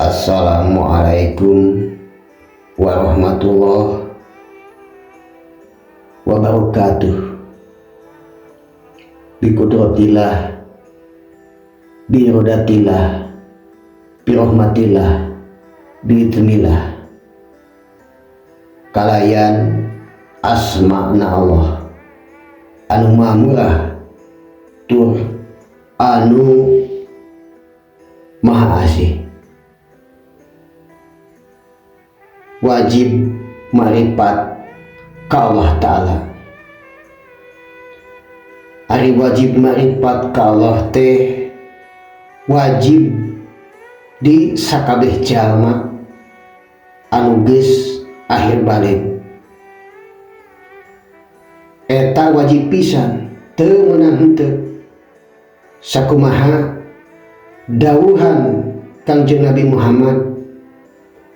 Assalamualaikum warahmatullahi wabarakatuh. Biqudratillah, birodatillah, birahmatillah, biidznillah. Kalayan asma'na Allah anu murah tur anu maha asih. Wajib marifat ka Allah Ta'ala. Ari wajib marifat ka Allah teh wajib di sakabeh jalma anu geus akhir balik. Eta wajib pisan teu meunang henteu sakumaha dawuhan Kangjeng Nabi Muhammad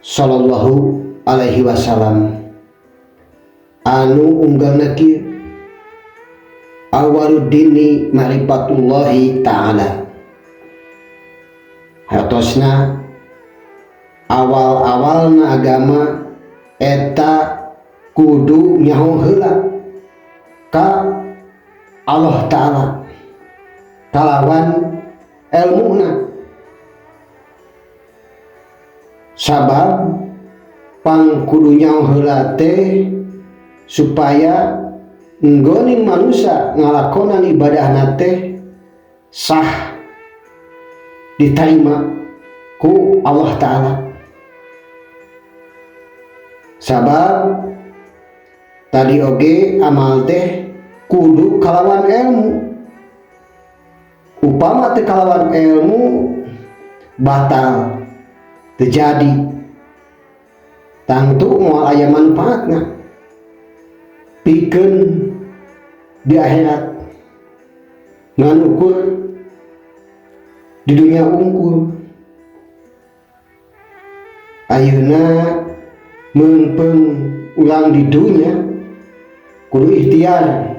sallallahu alaihi wasallam anu unggalna kieu, awaluddini ma'rifatullahi ta'ala. Hartosna awal-awalna agama eta kudu nyaho heula ka Allah Ta'ala kalawan ilmuna. Sabab pangkudu nyaho heula teh supaya nggoning manusia ngalakonan ibadahna teh sah diterima ku Allah Ta'ala. Sabab tadi oge amal teh kudu kalawan ilmu. Upama teh kalawan ilmu batal terjadi, tangtu moal aya manfaatna pikeun di akhirat ngan ukur di dunia unggul. Ayeuna meumpeng ulang di dunia kudu ikhtiar,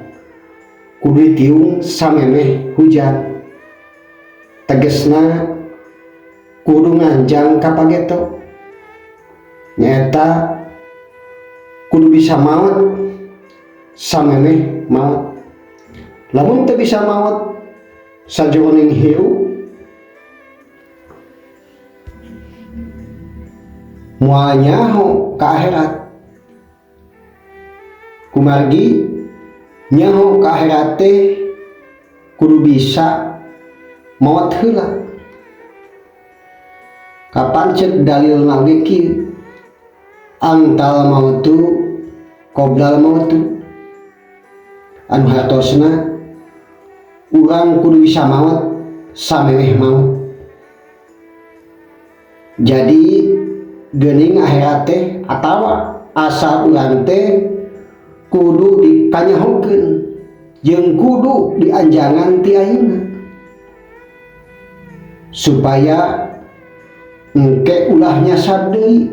kudu tiung samemeh hujan, tegesna kudu nganjang kapageto nyata kudu bisa maot samemeh maot. Lamun teu bisa maot sajoning hirup moal nyaho ka akhirat. Kumargi nyaho ka akhirat teh kudu bisa maot heula. Kapan cek dalil nabi kieu, antal mautu qoblal mautu. Anu hartosna urang kudu bisa maot samemeh maot. Jadi geuning akhirat teh atawa asa urang teh kudu dikanyahokeun jeung kudu dianjangan ti ayeuna supaya engke ulahnya sadeui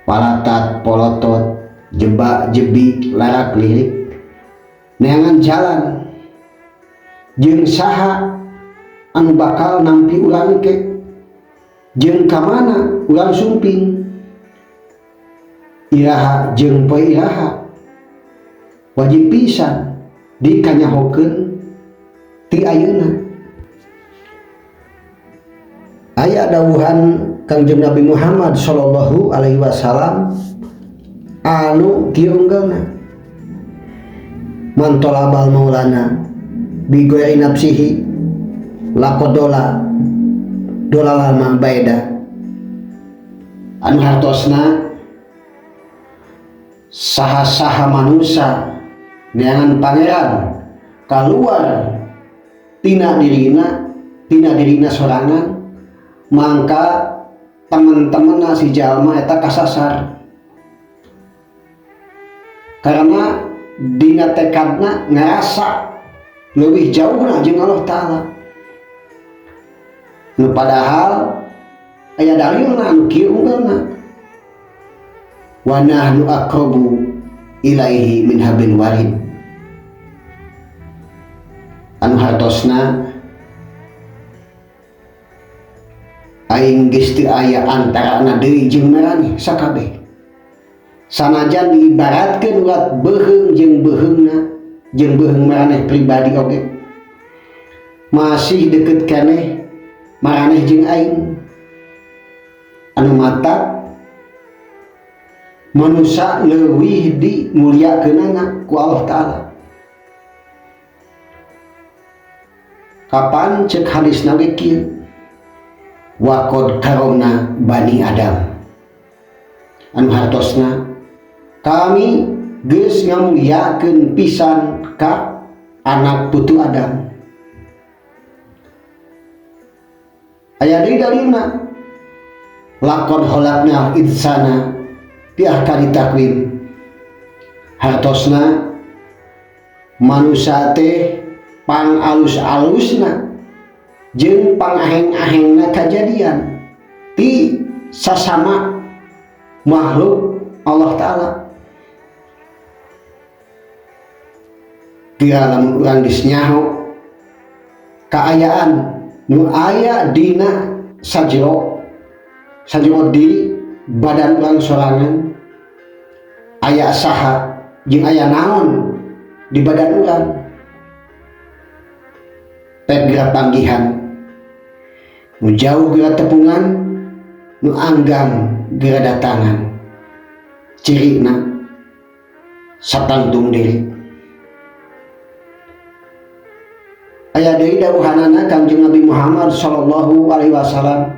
palatat polotot jebak jebi larak lirik neangan jalan jeung saha anu bakal nampi ulang ke jeung kamana ulang sumping. Iraha jeung poe iraha wajib pisan dikanyahokeun ti ayeuna. Aya dawuhan Kangjeng Nabi Muhammad sallallahu alaihi wasallam anu kieu unggalna, man talabal maulana bi ghairi nafsihi laqadola dolalan baida. Anu hartosna saha-saha manusia neangan pangeran kaluar tina dirina sorangan, mangka teman-teman si jalma eta kasasar karena dina tekadna ngerasa leuwih jauhna jeung Allah Ta'ala. Nu padahal aya dalilna anu kieu unggalna, wa nahnu aqrabu ilaihi min hablil warid. Anu hartosna aing geus teu aya antarana deui jeung marani sakabeh. Sanajan diibaratkeun urat beuheung jeung beuheungna jeung beuheung maraneh pribadi oge masih deukeut keneh maraneh jeung aing anu mata manusia leuwih dimuliakeunana ku Allah Ta'ala. Kapan cek hadisna ge kieu, wa qad karomna bani Adam, anu hartosna kami geus ngamuliakeun pisan ka anak putu Adam. Aya deui dalilna, laqad khalaqnal insana fi ahsani taqwim, hartosna manusia teh pang alus-alusna jeung pangaheng-ahengna kajadian ti sasama makhluk Allah Ta'ala. Kira lamun urang geus nyaho kaayaan nu aya dina sajero di badan urang sorangan, aya saha jeung aya naon di badan urang, pet geura panggihan, nu jauh geura tepungan, nu anggang geura datangan, cirina satangtung deui. Aya deui dawuhanana Kanjeng Nabi Muhammad sallallahu alaihi wasallam,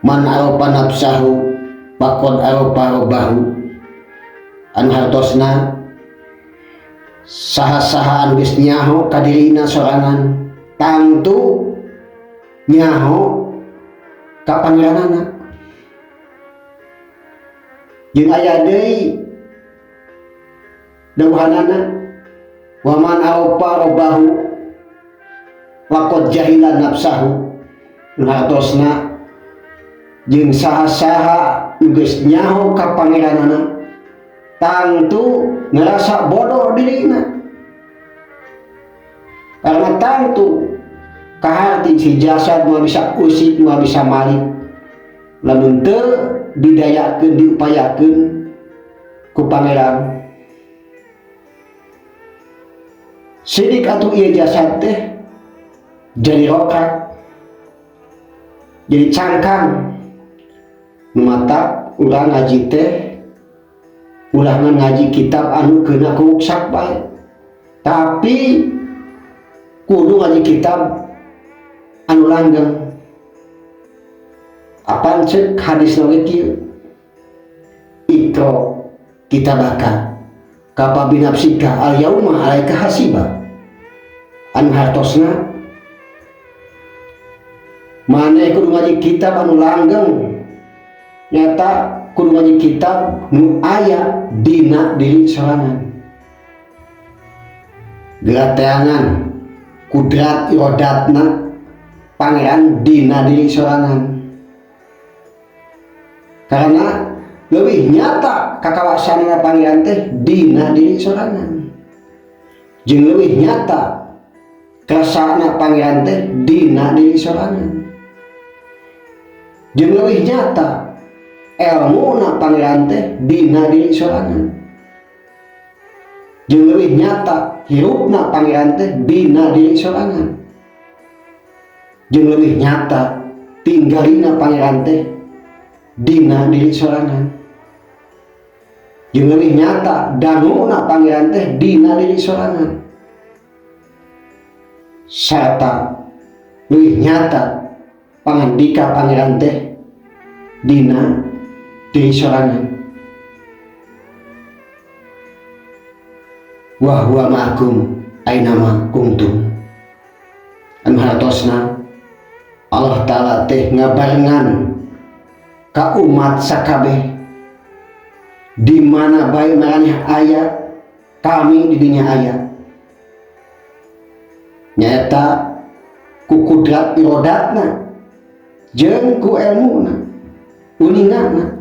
man arafa nafsahu faqad arafa rabbahu, anu hartosna saha-saha anu geus nyaho ka dirina sorangan tangtu nyaho ka pangeranana. Jeung aya deui dawuhanana, wa man arafa rabbahu laqad jahila nafsahu, anu hartosna jeung saha-saha anu geus nyaho ka pangeranana tangtu ngerasa bodoh dirina, karena tangtu kaharti si jasad mau bisa usik mau bisa malik lamun teu didayakeun diupayakeun ku pangeran. Sidik atuh ieu jasad teh jadi rokat, jadi cangkang nu mata urang ngaji teh ulah ngaji kitab anu keuna kuruksak bae, tapi kudu ngaji kitab anu langgeng. Apaan cek hadis lagi kieu, ikro kitabaka kafa binafsika al yauma alaika hasiba, anu hartosna maneh kudu ngaji kitab anu langgeng, nyata kudu ngaji kitab nu aya dina diri sorangan, gerateangan kudrat irodatna pangeran dina diri sorangan, karena leuwih nyata kakawasanana pangeran teh dina diri sorangan, jeung leuwih nyata kersana pangeran teh dina diri sorangan, jeung leuwih nyata ilmuna pangeran teh dina diri sorangan, jeung leuwih nyata hirupna pangeran teh dina diri sorangan, jeung leuwih nyata tinggalina pangeran teh dina diri sorangan, jeung leuwih nyata danguna pangeran teh dina diri sorangan, sarta leuwih nyata pangandika pangeran teh dina diri sorangan. Wa huwa ma'akum ainama kuntum, anu hartosna Allah Ta'ala teh ngabarengan ka umat sakabeh di mana bae maraneh aya, kami di dinya aya, nyata ku kudrat irodatna jeung ku ilmuna uningana.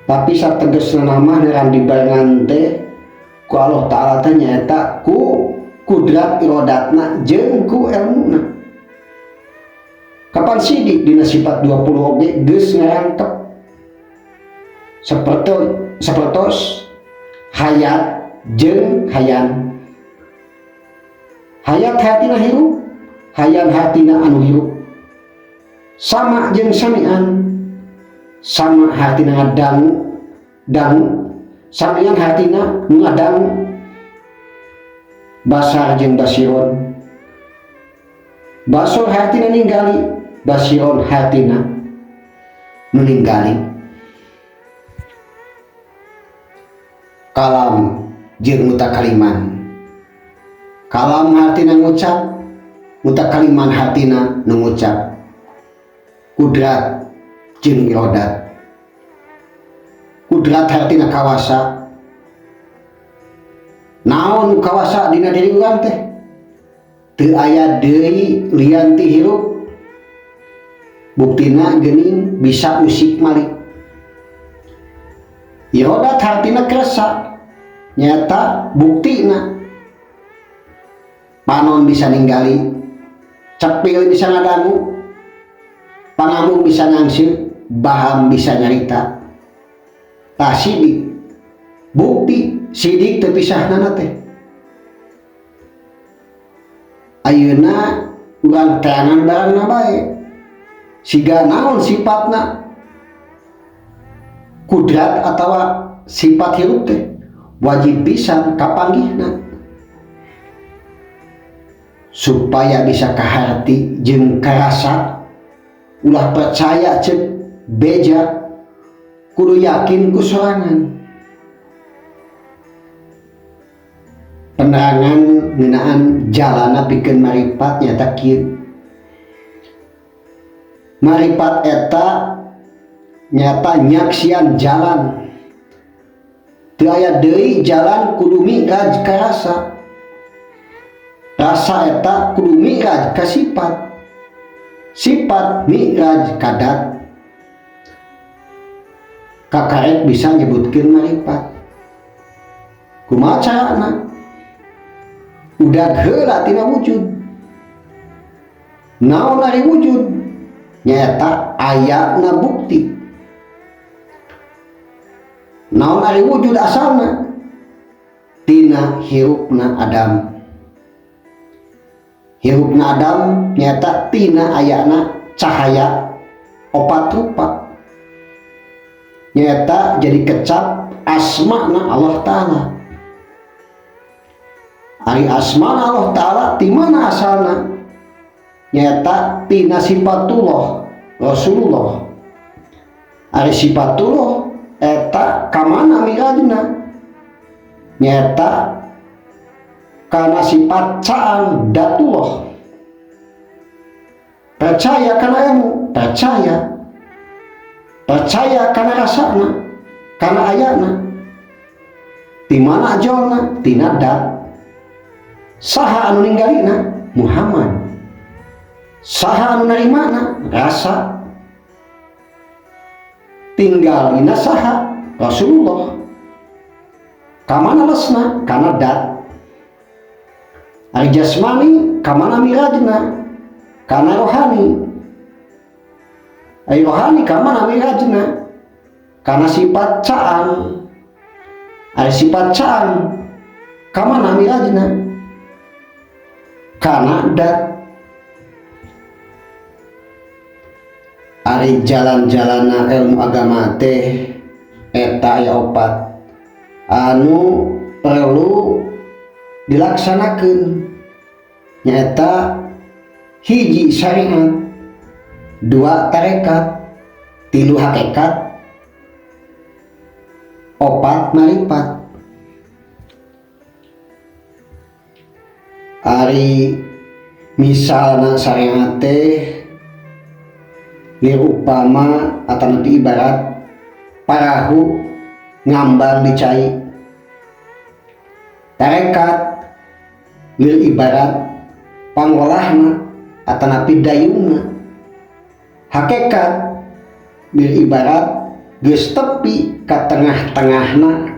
Tapi sategesna nama neran dibarengan teh ku Allah Ta'ala teh nyata ku kudrat irodatna jeung ku elmuna. Kapan sidik dina sifat 20 oge geus ngarangkep sapertos hayat jeung hayan. Hayat hatina hirup, hayan hatina anu hirup. Sama jeung samian, sama hatina dangu, samian hatina ngadangu. Basar jeung basiron, basor hatina ninggali, basiron hatina meninggali. Kalam jeung mutakaliman, kalam hatina ngucap, mutakaliman hatina ngucap. Kudrat jeung irodat, kudrat hatina kawasa. Naon kawasa dina diri urang teh? Teu aya deui lian ti hirup. Buktina geuning bisa usik malik. Irodat hartina kerasa, nyata buktina panon bisa ninggali, cepil bisa ngadangu, pangamung bisa ngangsir, baham bisa nyarita. Tah sidik bukti sidik teu pisahna teh. Ayeuna urang teangan barangna bae, siga naon sifatna, kudrat atawa sifat hirup teh wajib pisan kapanggihna supaya bisa kaharti jeung karasa. Ulah percaya ceuk beja, kudu yakin ku sorangan. Penerangan ngeunaan jalana pikeun maripat nyata kieu. Maripat eta nyata nyaksian jalan. Teu aya deui jalan kudu migraj ka rasa. Rasa eta kudu migraj ka sifat. Sifat migraj ka dat. Kakarek bisa nyebutkeun maripat. Kumaha carana? Udah heula tina wujud. Naon ari wujud? Nyata ayatna bukti. Naon ari wujud asalna? Tina hirupna Adam. Hirupna Adam nyata tina ayatna cahaya opat rupa. Nyata jadi kecap asmana Allah Ta'ala. Ari asmana Allah Ta'ala di mana asalna? Nyata tina sifatullah Rasulullah. Ari sifatullah eta kamana mirajna? Nyata karena sifat caan datullah. Percaya karena ilmu, percaya karena rasana, karena ayatna. Di mana ajolna? Tina dat. Saha anu ninggalina? Muhammad. Saha anu narimana? Rasa. Tinggalina saha? Rasulullah. Kamana lesna? Kana dat. Ari jasmani kamana mirajna? Kana rohani. Ari rohani kamana mirajna? Kana sifat caan. Ari sifat caan kamana mirajna? Kana dat. Ari jalan-jalana ilmu agama teh eta aya opat anu perlu dilaksanakeun. Nyaeta hiji syariat, dua tarekat, tilu hakikat, opat maripat. Ari misalna syariat teh upama atau nanti ibarat parahu ngambang di cai. Tarekat ibarat pangolahna atau nanti dayungna. Hakikat ibarat geus tepi ka tengah-tengahna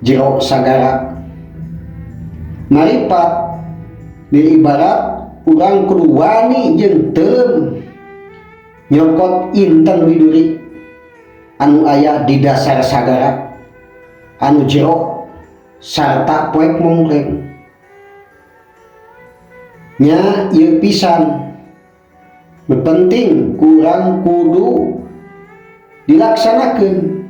jero sagara. Maripat Di ibarat urang kudu wani jeung teuleum nyokot inten widuri anu aya di dasar sagara anu jero sarta poek mongreng nya ieu pisan nu penting kurang kudu dilaksanakeun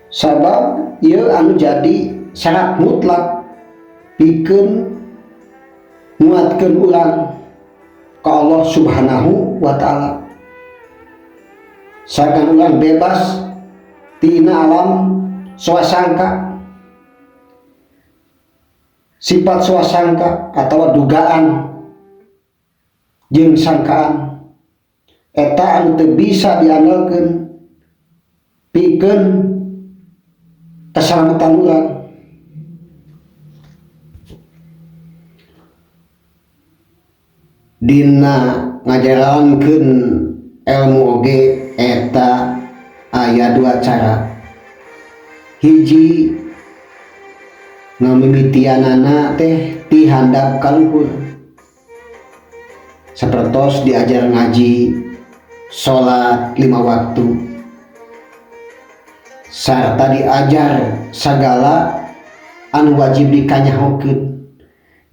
sabab ieu anu jadi syarat mutlak pikeun nguatkeun urang ka Allah Subhanahu wa ta'ala sareng urang bebas tina alam swasangka sifat swasangka atawa dugaan jeung sangkaan eta anu teu bisa diandalkeun pikeun keselamatan urang. Dina ngajarankeun ilmu oge eta aya dua cara. Hiji ngamimitianana teh ti handap ka luhur sapertos diajar ngaji, salat 5 waktu sarta diajar sagala anu wajib dikanyahokeun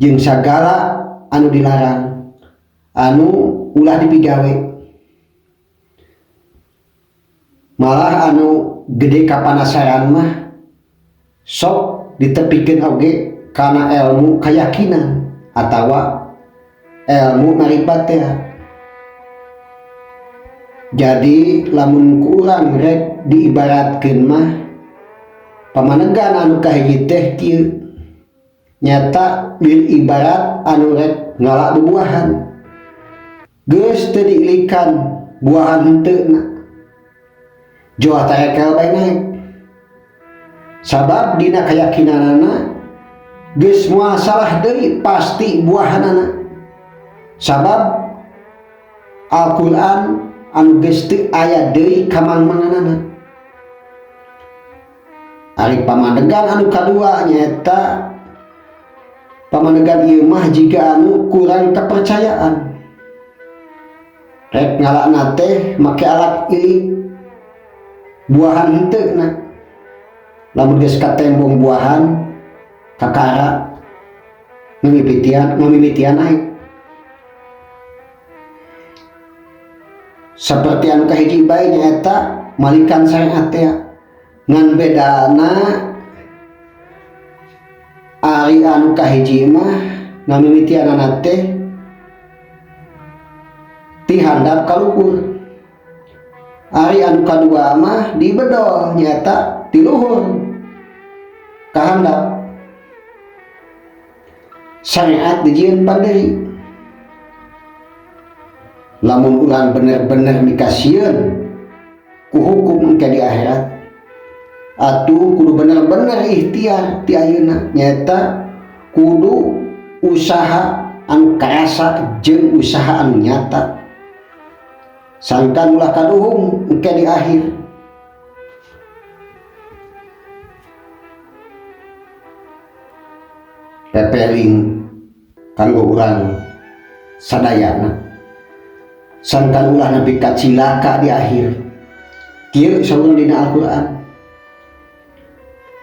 jeung sagala anu dilarang anu ulah dipigawe. Malah anu gede kapanasaran mah sok ditepikeun oge kana ilmu keyakinan atawa ilmu marifat teh. Jadi lamun ku urang rek diibaratkeun mah pamanegan anu kahiji teh kieu nyata bil ibarat anu rek ngalak bubuahan geus teu diilikan buahan henteuna joah tarekel bae naik sabab dina keyakinanana geus moal salah deui pasti buahanana sabab Al-Qur'an anu geus teu aya deui kamangmanganana. Ari pamanegan anu kadua nyaeta pamanegan ieu mah jiga anu kurang kepercayaan rek ngalakna teh make alat ilik buahan henteuna lamun geus katembong buahan kakara ngamimitian naik seperti anu kahiji bae nyaeta malikan syariat teh ngan bedana ari anu kahiji mah ngamimitianana teh ti handap ka luhur ari anu kadua mah dibedol nyata ti luhur ka handap. Syariat dijieun pandiri lamun urang bener-bener dikasieun ku hukum engke di akhirat atuh kudu bener-bener ikhtiar ti ayeuna nyata kudu usaha anu karasa jeung usaha anu nyata sangkan ulah kaduhung engke di akhir. Pepeling kanggo urang sadayana sangkan ulah nepi ka cilaka di akhir. Kieu saurang dina Al-Qur'an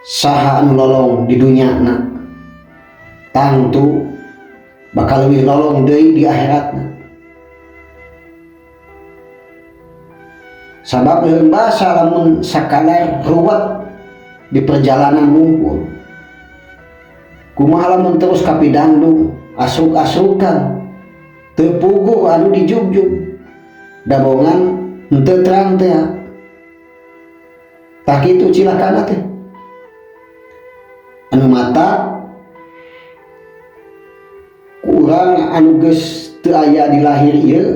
saha anu lolong di dunyana tangtu bakal leuwih lolong deui di akhiratna. Sabab leuweung basa lamun sakadar ruwet di perjalanan mungkul kumaha lamun terus kapidandung asuk-asukan teu puguh anu dijugjug dabongan henteu terang teh tah kitu cilakana teh anu mata urang anu geus teu aya di lahir ieu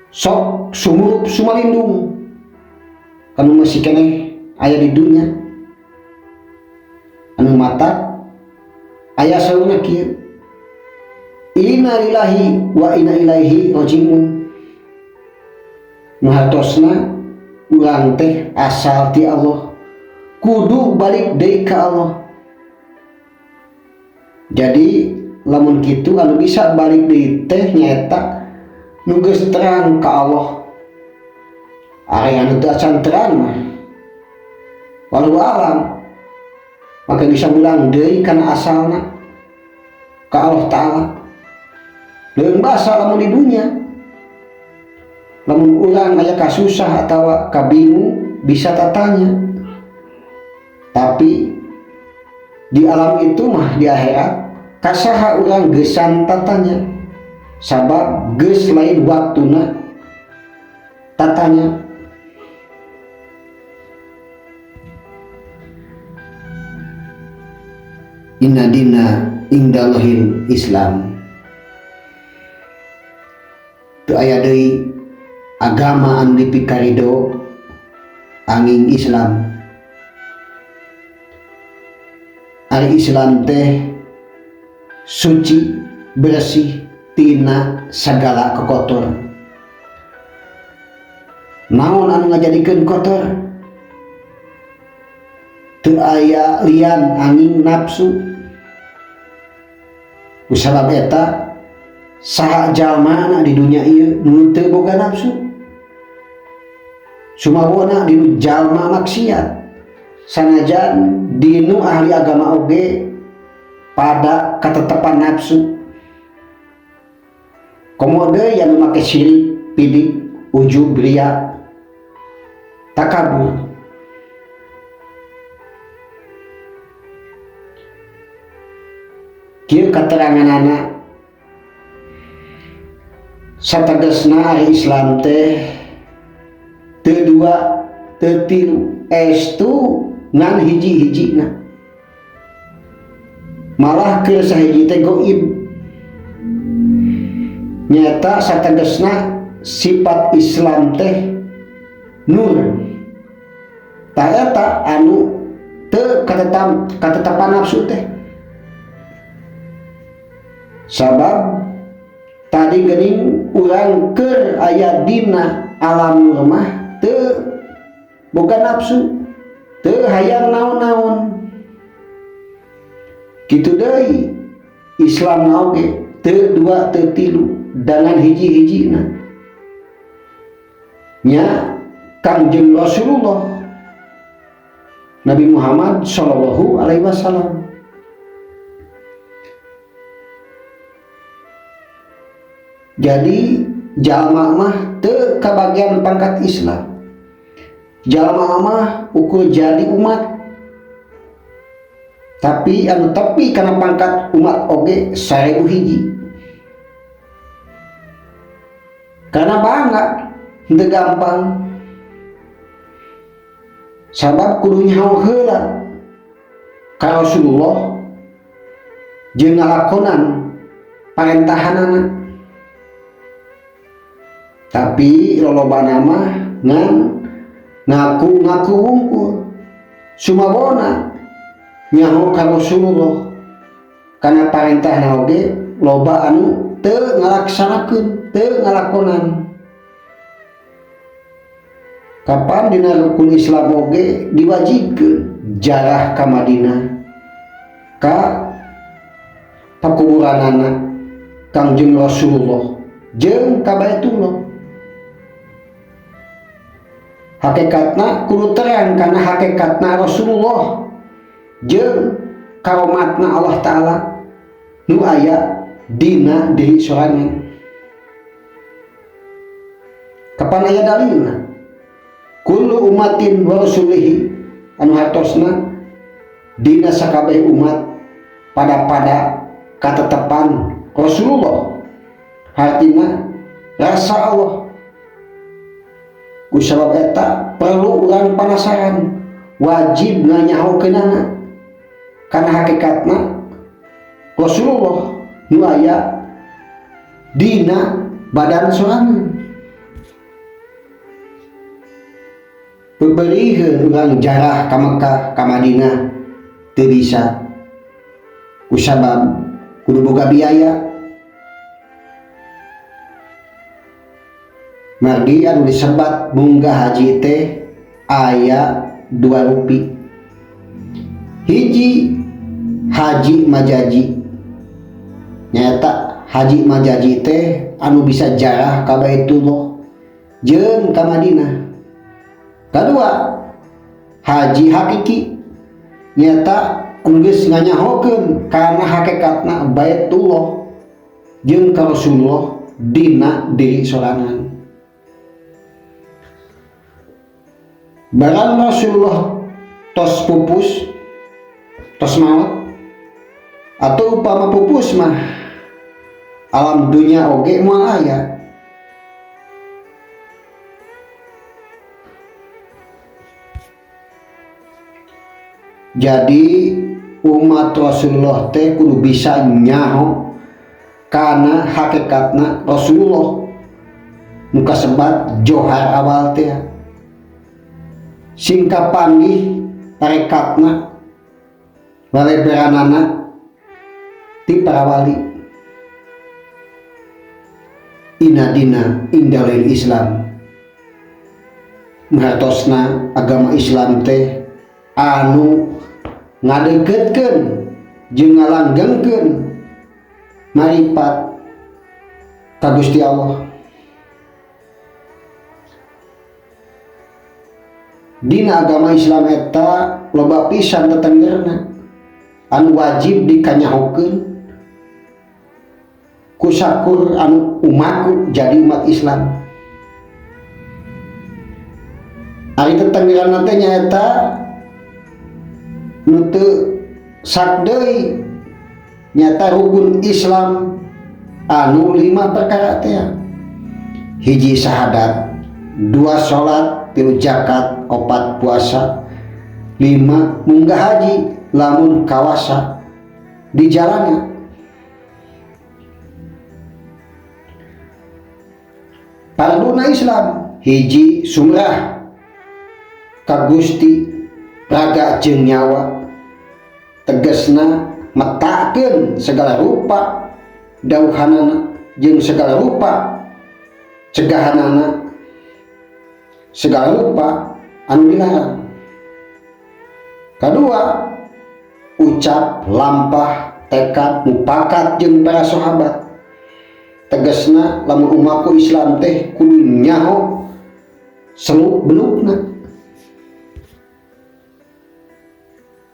sok sumurup sumalindung kanu masih keneh aya di dunya anu mata aya sauna kieu inna lillahi wa inna ilaihi rajiun nuhartosna urang teh asal ti Allah kudu balik deui ka Allah Jadi lamun kitu anu bisa balik deui teh nyaeta nu geus terang ka Allah. Ari anu teu acan terang mah walau alam, maka bisa bilang deui kana asalna ka Allah Ta'ala. Leung basa lamun di dunia, lamun urang aya kasusah atawa kabingung bisa tatanya. Tapi di alam itu mah di akhirat kasaha urang geusan tatanya, sabab geus lain waktuna tatanya. Inna dina indallahil Islam. Teu aya deui agama anu dipikarido angin Islam. Ari Islam teh suci bersih tina sagala kokotoran. Naon anu ngajadikeun kotor? Teu aya lian angin nafsu. Kusabab eta saha jalma di dunia ieu nu teu boga nafsu. Sumawona dinu jalma maksiat. Sanajan dinu ahli agama oge pada katetepan nafsu. Komo deui anu make syirik, pidik, ujub, riya, takabur. Kieu kateranganana sategesna ari Islam teh teu dua teu tilu estu ngan hiji-hijina, malah keur sahiji teh goib. Nyata sategesna sifat Islam teh nur, ta eta anu teu katetapan nafsu teh. Sabab tadi geuning urang keur aya dina alam rumah teu boga nafsu, teu hayang naon-naon. Kitu deui Islam oge teu dua teu tilu dengan hiji-hijina. Nya Kangjeng Rasulullah Nabi Muhammad sallallahu alaihi wasallam. Jadi jalma mah teu kabagian pangkat Islam. Jalma mah ukur jadi umat. Tapi anu tepi kana pangkat umat oge 1000 hiji. Karena bangga henteu gampang. Sabab kudu nyaho heula ka Rasulullah jeung ngalakonan parentahanana. Tapi lolobana mah ngan ngaku wungkul sumabona nyaho ka Rasulullah kana parentahna oge loba anu teu ngalaksanakeun, teu ngalakonan. Kapan dina rukun Islam oge diwajibkeun jarah ka Madinah ka pakuburanana Kangjeng Rasulullah jeung ka Baitullah. Hakikatna kudu terang karena hakikatna Rasulullah jeung karomatna Allah Ta'ala nu aya dina diri sorangan. Kapan aya dalilna? Kullu umatin wa rasulihi anu hartosna dina sakabeh umat pada katetepan Rasulullah, artina rasa Allah. Kusabab eta perlu urang panasaran, wajib nganyahokeunana karena hakikatna Rasulullah nu aya dina badan sorangan. Beberieun urang jarah ka Mekah ka Madinah teu bisa. Kusabab kudu boga biaya. Margi anu disebat munggah haji teh aya 2 rupi. Hiji haji majaji nyata haji majaji teh anu bisa jarah ka Baitullah jeung ka Madinah. Kadua haji hakiki nyata anu geus nganyahokeun kana hakikatna Baitullah jeung ka Rasulullah dina diri sorangan. Barang Rasulullah tos pupus tos maot atau upama pupus mah alam dunia oge moal aya. Jadi umat Rasulullah teh kudu bisa nyaho kana hakikatna Rasulullah muka sebat johar awal teh singka panggih tarekatna baleberanana ti para wali inadina indalil Islam maratosna agama Islam teh anu ngadegkeun jeung ngalanggengkeun maripat ka Gusti Allah. Dina agama Islam eta loba pisan tetenggerna anu wajib dikanyahokeun ku sakur anu umatku jadi umat Islam. Ari tetenggeran teh nyaeta nu teu sak deui nyata rukun Islam anu 5 perkara teh. Hiji syahadat, 2 salat, 3 zakat, 4 puasa, 5 munggah haji lamun kawasa di jalannya. Farduna Islam hiji sumrah ka Gusti raga jeung nyawa, tegasna metakeun segala rupa dauhanana jeung segala rupa cegahanana, segala rupa anu dilarang. Kadua ucap lampah tekad mupakat jeung para sahabat, tegasna lamun umatku Islam teh kudu nyaho seluk belukna.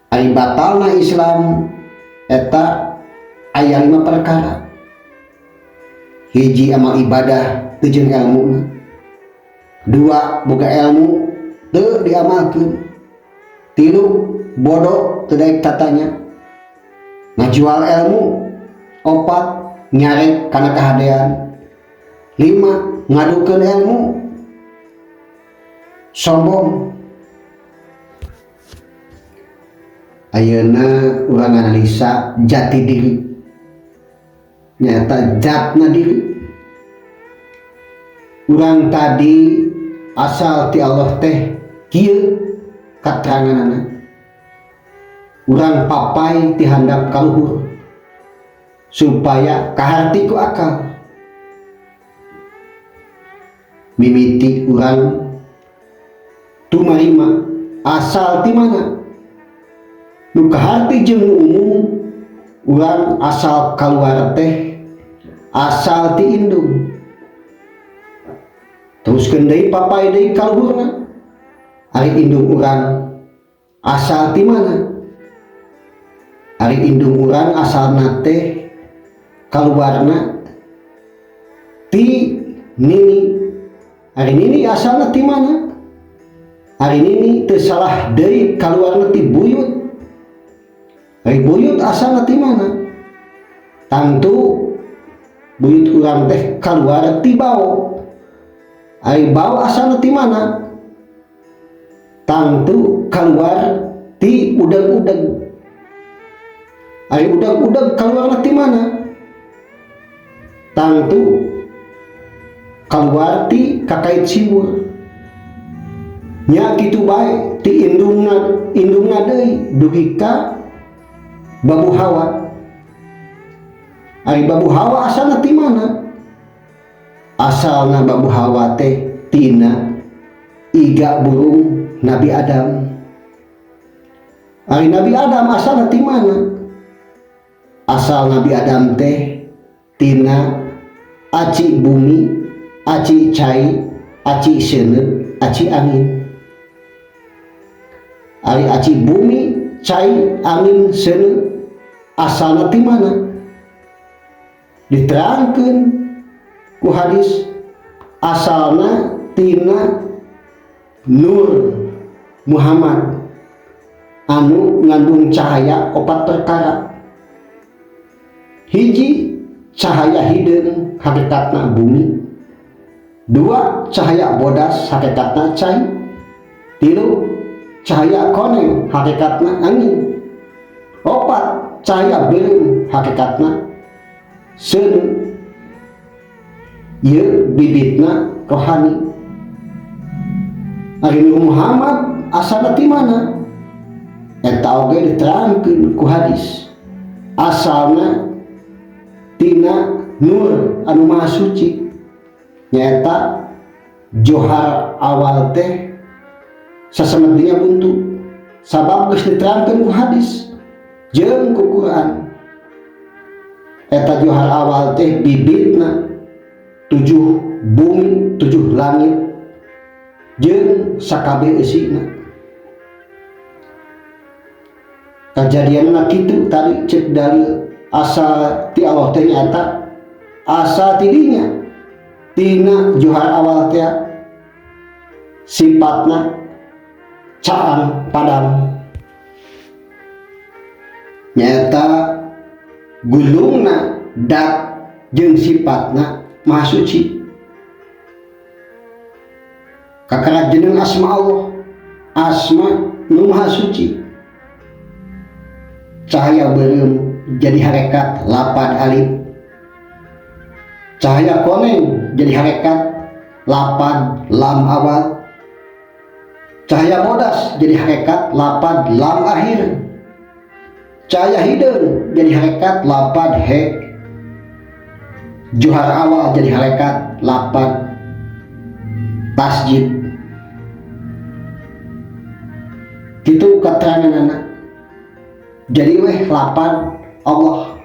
Ari batalna Islam eta aya 5 perkara. Hiji amal ibadah teu jeung ilmuna, 2 boga ilmu teu diamalkeun, 3 bodoh teu daek tatanya ngajual ilmu, 4 nyarek kana kahadean, 5 ngadukeun ilmu, sombong. Ayeuna urang analisa jati diri nyata jatna diri urang tadi asal ti Allah teh kieu kateranganana urang papai ti handap kaluhur supaya kaharti ku akal. Mimiti urang tumarima asal ti mana nu kaharti jeung nu umum urang asal kaluar teh asal ti indung. Teruskeun deui papai deui kaluhurna ari indung urang asal ti mana, ari indung urang asalna teh kaluarna ti nini, ari nini asalna ti mana, ari nini teu salah deui kaluarna ti buyut, ari buyut asalna ti mana, tangtu buyut urang teh kaluar ti bau, ari bau asalna ti mana, tangtu kaluar ti udeg-udeg, ari udeg-udeg kaluarna ti mana, tangtu kaluar ti kakait siwur. Nya kitu bae ti indungna deui dugi ka babu hawa. Ari babu hawa asalna ti mana? Asalna babu hawa teh tina iga burung Nabi Adam. Ari Nabi Adam asalna ti mana? Asal Nabi Adam teh tina aci bumi, aci cai, aci seuneu, aci angin. Ari aci bumi, cai, angin, seuneu asalna ti mana? Diterangkeun ku hadis asalna tina Nur Muhammad anu ngandung cahaya opat perkara. Hiji, cahaya hideung hakikatna bumi. Dua, cahaya bodas hakikatna cai. Tilu, cahaya koneng hakikatna angin. Opat, cahaya beureum hakikatna seuneu. Ieu bibitna rohani. Ari Nur Muhammad asalna ti mana? Eta oge diterangkeun ku hadis. Asalna tina Nur anu maha suci. Nyaeta johar awal teh sasamedina buntu. Sabab geus diterangkeun ku hadis jeung ku Quran. Eta johar awal teh bibitna 7 bumi, 7 langit jeung sakabeh eusina. Kajadianna kitu tadi cek dalil asa ti Allah teh nyata asa tidinya tina johar awal teh sifatna caang padang. Nyata gulungna dat jeung sifatna maha suci. Kakara jeneng asma Allah, asma nu maha suci. Cahaya beureum jadi harekat lapad alif. Cahaya koneng jadi harekat lapad lam awal. Cahaya bodas jadi harekat lapad lam akhir. Cahaya hideung jadi harekat lapad he. Johar awal jadi harekat lapad tasjid. Kitu kateranganna. Jadi weh lapad Allah.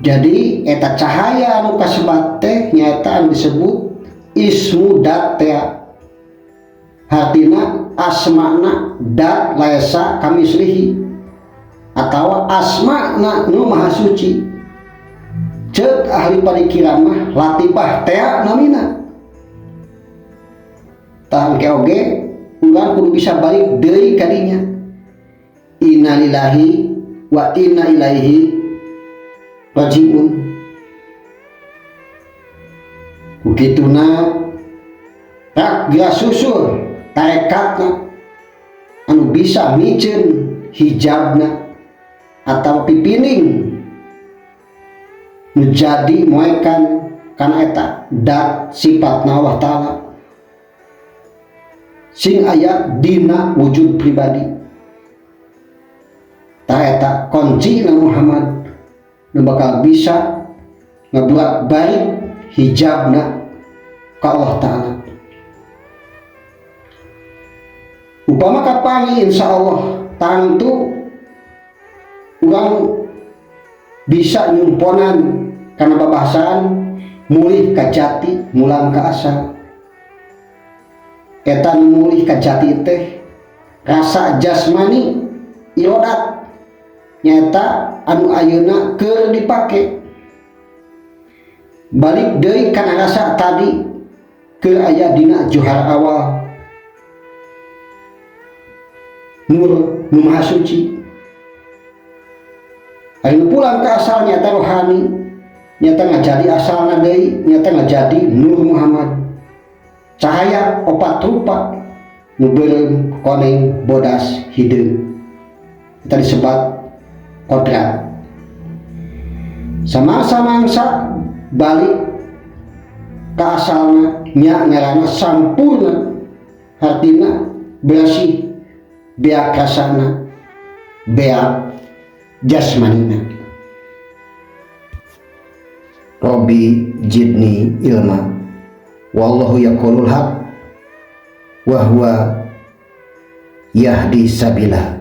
Jadi eta cahaya anu kasebat teh nyata anu disebut ismu dat teh. Hartina asmana dat laesa kamislihi atawa asmana nu maha suci. Cek ahli panikiran mah latifah teh namina. Tah engke oge urang kudu bisa balik deui ka dinya. Inna lillahi wa inna ilaihi rajiun. Kukituna rak dia susur tarekatna anu bisa miceun hijabna atau pipining menjadi moekan kana eta dat sifatna Allah Ta'ala sing aya dina wujud pribadi. Ta eta kunci na Muhammad nu bakal bisa ngabuat balik hijabna ka Allah Ta'ala. Upama kapangi insyaallah tantu urang bisa nyumponan karena babasan mulih ka jati mulang ka asal. Eta mulih ka jati teh rasa jasmani irodat nyata anu ayeuna keur dipake. Balik deui kana rasa tadi keur aya dina johar awal Nur nu maha suci. Anu pulang ke asal nyata rohani, nyata ngajadi asalna deui, nyata ngajadi Nur Muhammad. Cahaya opat rupa nu beureum koneng bodas hideung. Kita disebut kodrat. Samangsa balik ke asalna nya ngaranna sampurna, artina bersih, beak rasana, beak jasmanina. Rabbi jidni ilma wallahu yaqulul haq wa huwa yahdi sabila.